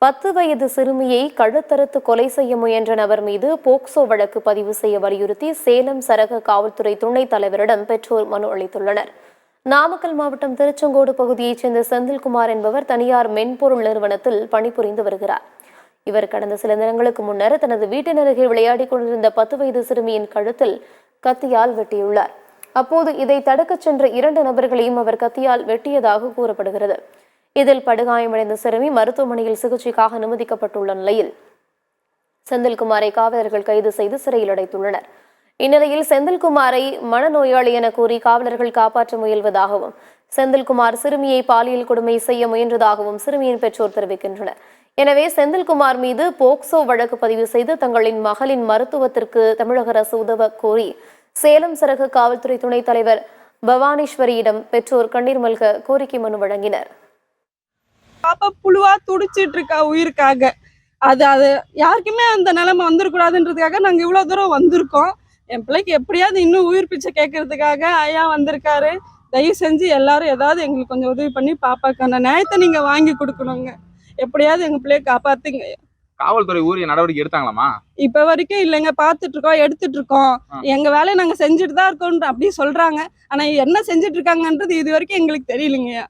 10 வயது சிறுமியை கழுத்தறுத்து கொலை செய்ய முயன்ற நபர் மீது போக்சோ வழக்கு பதிவு செய்ய வலியுறுத்தி சேலம் சரக காவல்துறை துணைத் தலைவரிடம் பெற்றோர் மனு அளித்துள்ளனர். நாமக்கல் மாவட்டம் திருச்செங்கோடு பகுதியைச் சேர்ந்த செந்தில்குமார் என்பவர் தனியார் மென்பொருள் நிறுவனத்தில் பணிபுரிந்து வருகிறார். இவர் கடந்த சில தினங்களுக்கு முன்னர் தனது வீட்டின் அருகே விளையாடிக் கொண்டிருந்த 10 வயது சிறுமியின் கழுத்தில் கத்தியால் வெட்டியுள்ளார். அப்போது இதை தடுக்கச் சென்ற 2 நபர்களையும் அவர் கத்தியால் வெட்டியதாக கூறப்படுகிறது. இதில் படுகாயமடைந்த சிறுமி மருத்துவமனையில் சிகிச்சைக்காக அனுமதிக்கப்பட்டுள்ள நிலையில் செந்தில்குமாரை காவலர்கள் கைது செய்து சிறையில் அடைத்துள்ளனர். இந்நிலையில் செந்தில்குமாரை மனநோயாளி என கூறி காவலர்கள் காப்பாற்ற முயல்வதாகவும் செந்தில்குமார் சிறுமியை பாலியல் கொடுமை செய்ய முயன்றதாகவும் சிறுமியின் பெற்றோர் தெரிவிக்கின்றனர். எனவே செந்தில்குமார் மீது போக்சோ வழக்கு பதிவு செய்து தங்களின் மகளின் மருத்துவத்திற்கு தமிழக அரசு உதவ கோரி சேலம் சரக காவல்துறை துணைத் தலைவர் பவானீஸ்வரியிடம் பெற்றோர் கண்ணீர் மல்க கோரிக்கை மனு வழங்கினர். பாப்பா புழுவா துடிச்சிட்டு இருக்கா உயிருக்காக. அது யாருக்குமே அந்த நிலைமை வந்துடக்கூடாதுன்றதுக்காக நாங்க இவ்வளவு தூரம் வந்திருக்கோம். என் பிள்ளைக்கு எப்படியாவது இன்னும் உயிர் பிச்சை கேட்கறதுக்காக ஐயா வந்திருக்காரு. தயவு செஞ்சு எல்லாரும் ஏதாவது எங்களுக்கு கொஞ்சம் உதவி பண்ணி பாப்பாக்கான நியாயத்தை நீங்க வாங்கி கொடுக்கணுங்க. எப்படியாவது எங்க பிள்ளைய காப்பாத்துங்க. காவல்துறை உரிய நடவடிக்கை எடுத்தாங்களாமா? இப்ப வரைக்கும் இல்லைங்க, பாத்துட்டு இருக்கோம், எடுத்துட்டு இருக்கோம். எங்க வேலையை நாங்க செஞ்சுட்டு தான் இருக்கோம் அப்படி சொல்றாங்க. ஆனா என்ன செஞ்சுட்டு இருக்காங்கன்றது இது வரைக்கும் எங்களுக்கு தெரியலங்க.